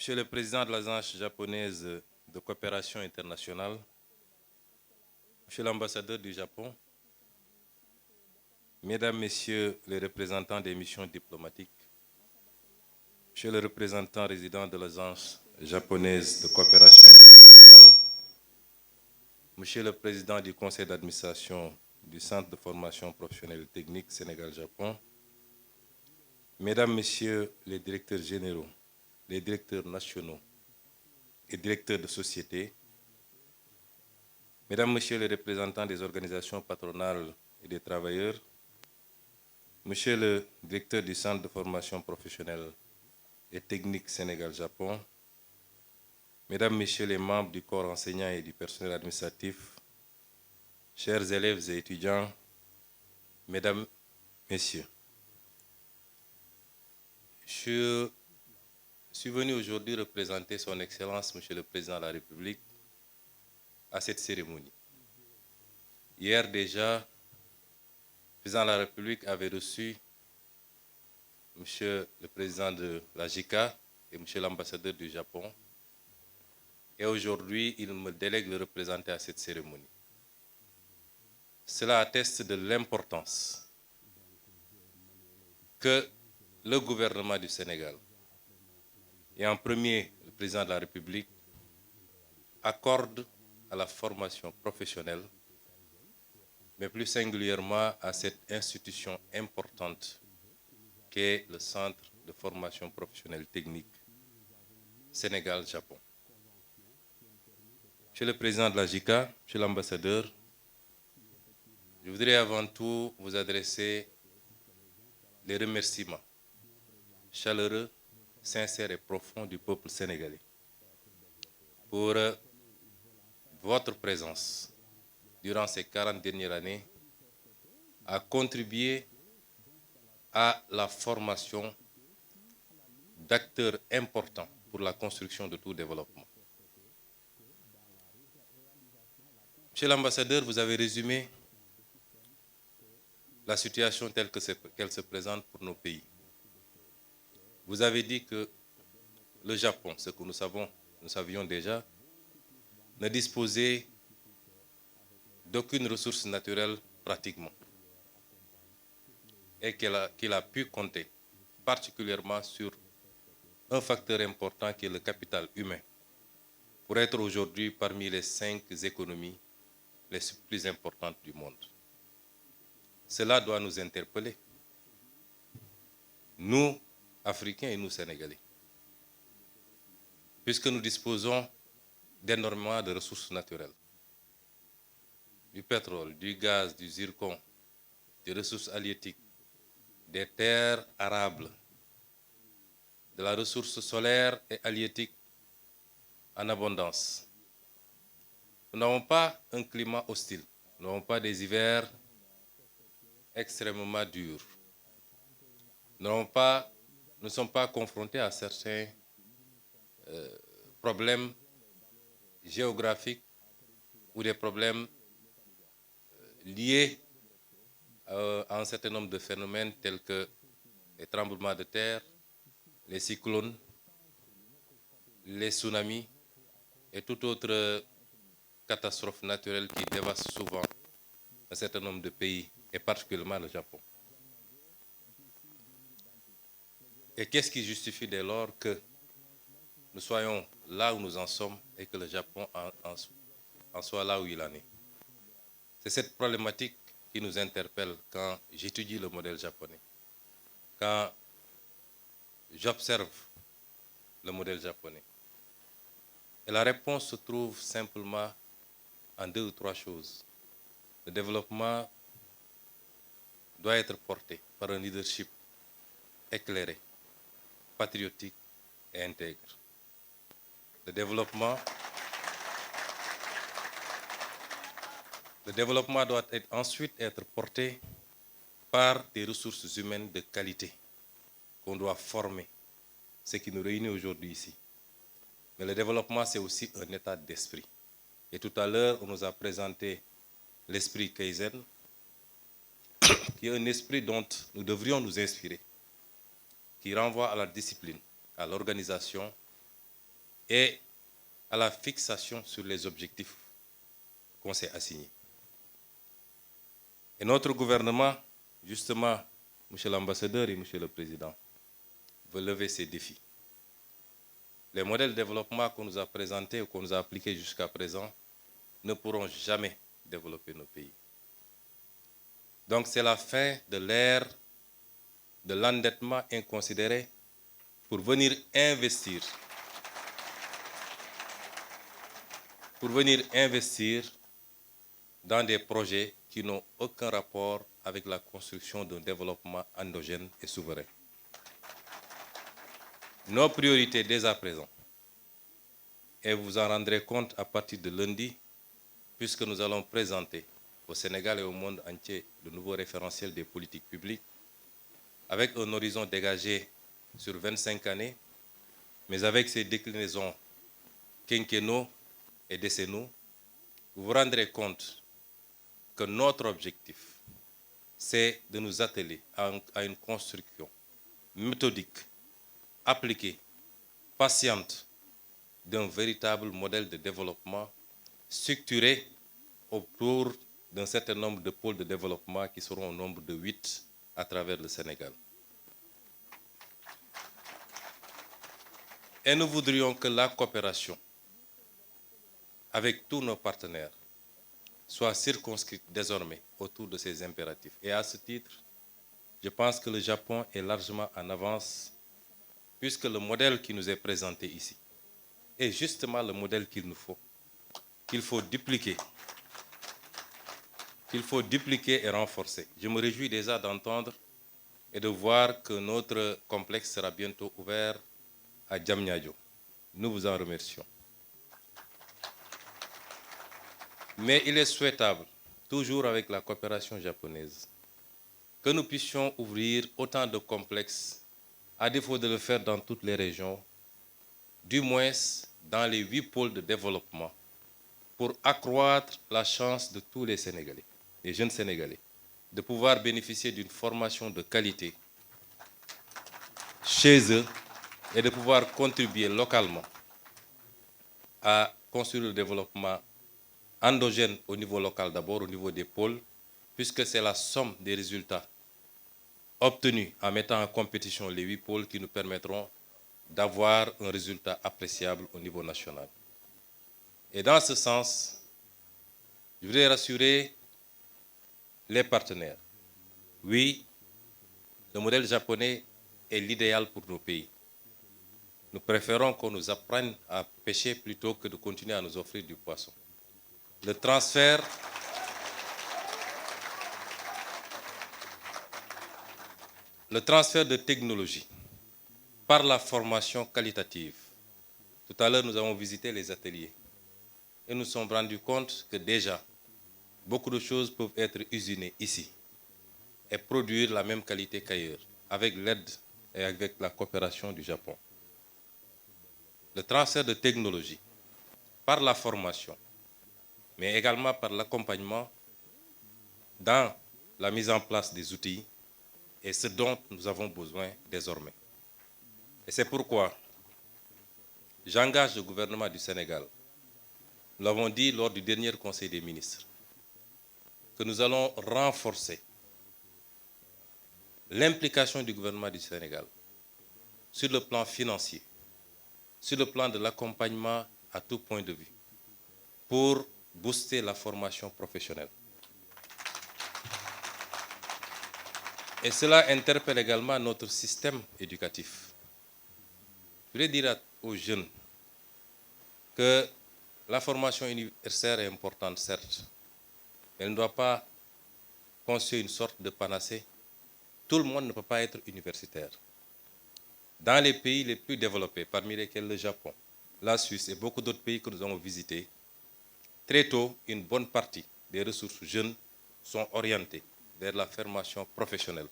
Monsieur le Président de l'Agence japonaise de coopération internationale, Monsieur l'ambassadeur du Japon, Mesdames, Messieurs les représentants des missions diplomatiques, Monsieur le représentant résident de l'Agence japonaise de coopération internationale, Monsieur le Président du Conseil d'administration du Centre de formation professionnelle et technique Sénégal-Japon, Mesdames, Messieurs les directeurs généraux, les directeurs nationaux et directeurs de société, Mesdames, Messieurs les représentants des organisations patronales et des travailleurs, Monsieur le directeur du Centre de formation professionnelle et technique Sénégal-Japon, Mesdames, Messieurs les membres du corps enseignant et du personnel administratif, chers élèves et étudiants, Mesdames, Messieurs, je suis venu aujourd'hui représenter Son Excellence, Monsieur le Président de la République, à cette cérémonie. Hier déjà, le Président de la République avait reçu Monsieur le Président de la JICA et Monsieur l'ambassadeur du Japon. Et aujourd'hui, il me délègue de le représenter à cette cérémonie. Cela atteste de l'importance que le gouvernement du Sénégal, et en premier le Président de la République, accorde à la formation professionnelle, mais plus singulièrement à cette institution importante qu'est le Centre de formation professionnelle technique Sénégal-Japon. Monsieur le Président de la JICA, Monsieur l'ambassadeur, je voudrais avant tout vous adresser les remerciements chaleureux, sincères et profonds du peuple sénégalais pour votre présence durant ces 40 dernières années à contribuer à la formation d'acteurs importants pour la construction de tout développement. Monsieur l'ambassadeur, vous avez résumé la situation telle qu'elle se présente pour nos pays. Vous avez dit que le Japon, ce que nous savions déjà, ne disposait d'aucune ressource naturelle pratiquement et qu'il a pu compter particulièrement sur un facteur important qui est le capital humain pour être aujourd'hui parmi les 5 économies les plus importantes du monde. Cela doit nous interpeller, nous, Africains et nous, Sénégalais, puisque nous disposons d'énormément de ressources naturelles, du pétrole, du gaz, du zircon, des ressources halieutiques, des terres arables, de la ressource solaire et halieutique en abondance. Nous n'avons pas un climat hostile, nous n'avons pas des hivers extrêmement durs. Nous ne sommes pas confrontés à certains problèmes géographiques ou des problèmes liés à un certain nombre de phénomènes tels que les tremblements de terre, les cyclones, les tsunamis et toute autre catastrophe naturelle qui dévaste souvent un certain nombre de pays, et particulièrement le Japon. Et qu'est-ce qui justifie dès lors que nous soyons là où nous en sommes et que le Japon en soit là où il en est? C'est cette problématique qui nous interpelle quand j'étudie le modèle japonais, quand j'observe le modèle japonais. Et la réponse se trouve simplement en 2 ou 3 choses. Le développement doit être porté par un leadership éclairé, patriotique et intègre. Le développement doit ensuite être porté par des ressources humaines de qualité qu'on doit former, ce qui nous réunit aujourd'hui ici. Mais le développement, c'est aussi un état d'esprit. Et tout à l'heure, on nous a présenté l'esprit Kaizen, qui est un esprit dont nous devrions nous inspirer, qui renvoie à la discipline, à l'organisation et à la fixation sur les objectifs qu'on s'est assignés. Et notre gouvernement, justement, Monsieur l'ambassadeur et Monsieur le Président, veut lever ces défis. Les modèles de développement qu'on nous a présentés ou qu'on nous a appliqués jusqu'à présent ne pourront jamais développer nos pays. Donc c'est la fin de l'ère de l'endettement inconsidéré pour venir investir dans des projets qui n'ont aucun rapport avec la construction d'un développement endogène et souverain. Nos priorités dès à présent, et vous en rendrez compte à partir de lundi, puisque nous allons présenter au Sénégal et au monde entier le nouveau référentiel des politiques publiques, avec un horizon dégagé sur 25 années, mais avec ses déclinaisons quinquennaux et décennaux, vous vous rendrez compte que notre objectif, c'est de nous atteler à une construction méthodique, appliquée, patiente, d'un véritable modèle de développement structuré autour d'un certain nombre de pôles de développement qui seront au nombre de 8 à travers le Sénégal. Et nous voudrions que la coopération avec tous nos partenaires soit circonscrite désormais autour de ces impératifs. Et à ce titre, je pense que le Japon est largement en avance, puisque le modèle qui nous est présenté ici est justement le modèle qu'il nous faut, qu'il faut dupliquer et renforcer. Je me réjouis déjà d'entendre et de voir que notre complexe sera bientôt ouvert à Diamniadio. Nous vous en remercions. Mais il est souhaitable, toujours avec la coopération japonaise, que nous puissions ouvrir autant de complexes, à défaut de le faire dans toutes les régions, du moins dans les 8 pôles de développement, pour accroître la chance de tous les Sénégalais, les jeunes Sénégalais, de pouvoir bénéficier d'une formation de qualité chez eux et de pouvoir contribuer localement à construire le développement endogène au niveau local d'abord, au niveau des pôles, puisque c'est la somme des résultats obtenus en mettant en compétition les 8 pôles qui nous permettront d'avoir un résultat appréciable au niveau national. Et dans ce sens, je voudrais rassurer les partenaires. Oui, le modèle japonais est l'idéal pour nos pays. Nous préférons qu'on nous apprenne à pêcher plutôt que de continuer à nous offrir du poisson. Le transfert de technologie par la formation qualitative. Tout à l'heure, nous avons visité les ateliers et nous nous sommes rendus compte que déjà, beaucoup de choses peuvent être usinées ici et produire la même qualité qu'ailleurs, avec l'aide et avec la coopération du Japon. Le transfert de technologie par la formation, mais également par l'accompagnement dans la mise en place des outils, est ce dont nous avons besoin désormais. Et c'est pourquoi j'engage le gouvernement du Sénégal, nous l'avons dit lors du dernier Conseil des ministres, que nous allons renforcer l'implication du gouvernement du Sénégal sur le plan financier, sur le plan de l'accompagnement à tout point de vue, pour booster la formation professionnelle. Et cela interpelle également notre système éducatif. Je voudrais dire aux jeunes que la formation universitaire est importante, certes, mais elle ne doit pas constituer une sorte de panacée. Tout le monde ne peut pas être universitaire. Dans les pays les plus développés, parmi lesquels le Japon, la Suisse et beaucoup d'autres pays que nous avons visités, très tôt, une bonne partie des ressources jeunes sont orientées vers la formation professionnelle,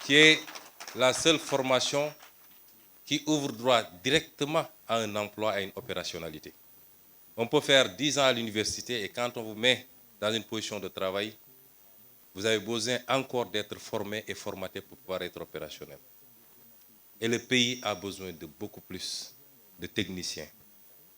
qui est la seule formation qui ouvre droit directement à un emploi, à une opérationnalité. On peut faire 10 ans à l'université et quand on vous met dans une position de travail, vous avez besoin encore d'être formé et formaté pour pouvoir être opérationnel. Et le pays a besoin de beaucoup plus de techniciens,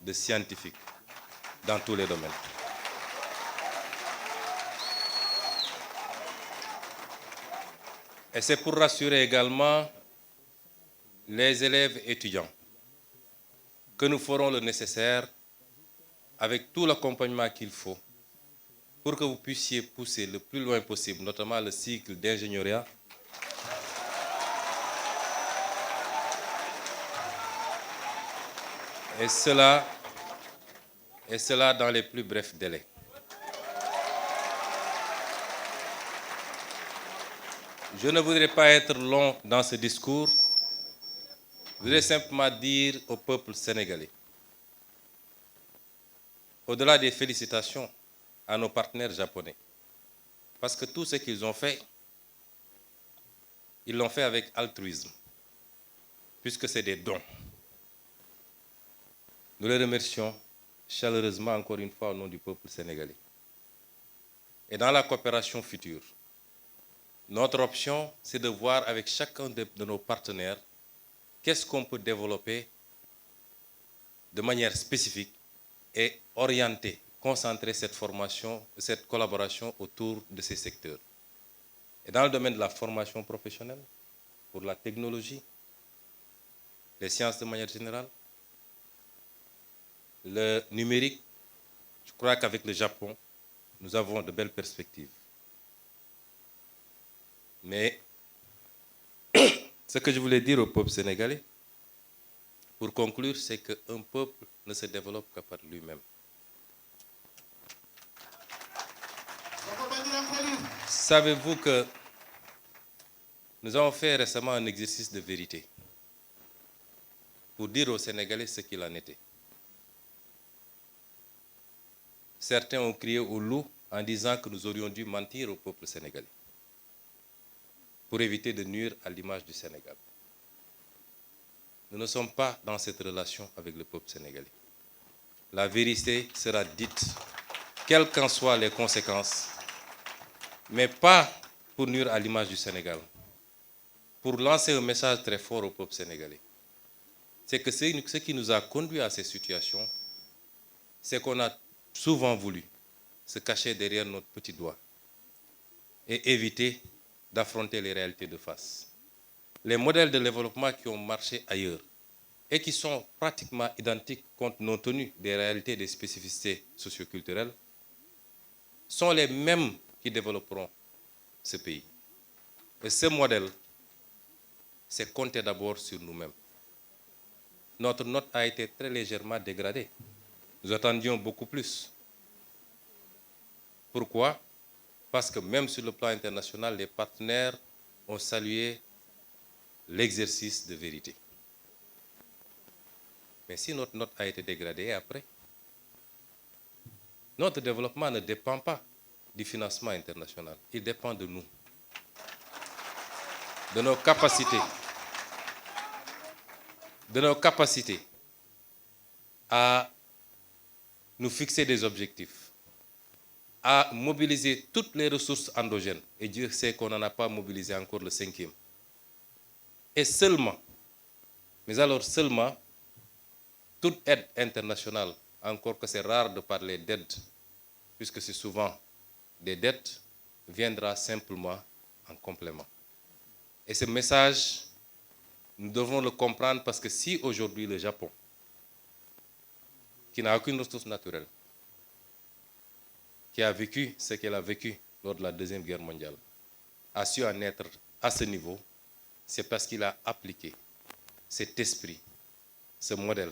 de scientifiques, dans tous les domaines. Et c'est pour rassurer également les élèves et étudiants que nous ferons le nécessaire avec tout l'accompagnement qu'il faut pour que vous puissiez pousser le plus loin possible, notamment le cycle d'ingénierie, et cela dans les plus brefs délais. Je ne voudrais pas être long dans ce discours. Je voudrais simplement dire au peuple sénégalais, au-delà des félicitations à nos partenaires japonais, parce que tout ce qu'ils ont fait, ils l'ont fait avec altruisme, puisque c'est des dons. Nous les remercions chaleureusement encore une fois au nom du peuple sénégalais. Et dans la coopération future, notre option, c'est de voir avec chacun de nos partenaires qu'est-ce qu'on peut développer de manière spécifique et orienter, concentrer cette formation, cette collaboration autour de ces secteurs. Et dans le domaine de la formation professionnelle, pour la technologie, les sciences de manière générale, le numérique, je crois qu'avec le Japon, nous avons de belles perspectives. Mais ce que je voulais dire au peuple sénégalais, pour conclure, c'est qu'un peuple ne se développe que par lui-même. Savez-vous que nous avons fait récemment un exercice de vérité pour dire aux Sénégalais ce qu'il en était. Certains ont crié au loup en disant que nous aurions dû mentir au peuple sénégalais pour éviter de nuire à l'image du Sénégal. Nous ne sommes pas dans cette relation avec le peuple sénégalais. La vérité sera dite, quelles qu'en soient les conséquences, mais pas pour nuire à l'image du Sénégal, pour lancer un message très fort au peuple sénégalais. C'est que ce qui nous a conduit à ces situations, c'est qu'on a souvent voulu se cacher derrière notre petit doigt et éviter d'affronter les réalités de face. Les modèles de développement qui ont marché ailleurs et qui sont pratiquement identiques compte tenu des réalités et des spécificités socioculturelles sont les mêmes qui développeront ce pays. Et ce modèle, c'est compter d'abord sur nous-mêmes. Notre note a été très légèrement dégradée. Nous attendions beaucoup plus. Pourquoi? Parce que même sur le plan international, les partenaires ont salué l'exercice de vérité. Mais si notre note a été dégradée après, notre développement ne dépend pas du financement international. Il dépend de nous, de nos capacités à nous fixer des objectifs, à mobiliser toutes les ressources endogènes. Et Dieu sait qu'on n'en a pas mobilisé encore le 5e. Et seulement, mais alors seulement, toute aide internationale, encore que c'est rare de parler d'aide, puisque c'est souvent des dettes, viendra simplement en complément. Et ce message, nous devons le comprendre parce que si aujourd'hui le Japon, qui n'a aucune ressource naturelle, qui a vécu ce qu'elle a vécu lors de la Deuxième Guerre mondiale, a su en être à ce niveau, c'est parce qu'il a appliqué cet esprit, ce modèle,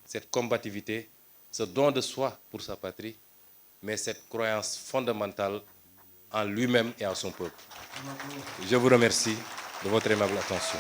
cette combativité, ce don de soi pour sa patrie, mais cette croyance fondamentale en lui-même et en son peuple. Je vous remercie de votre aimable attention.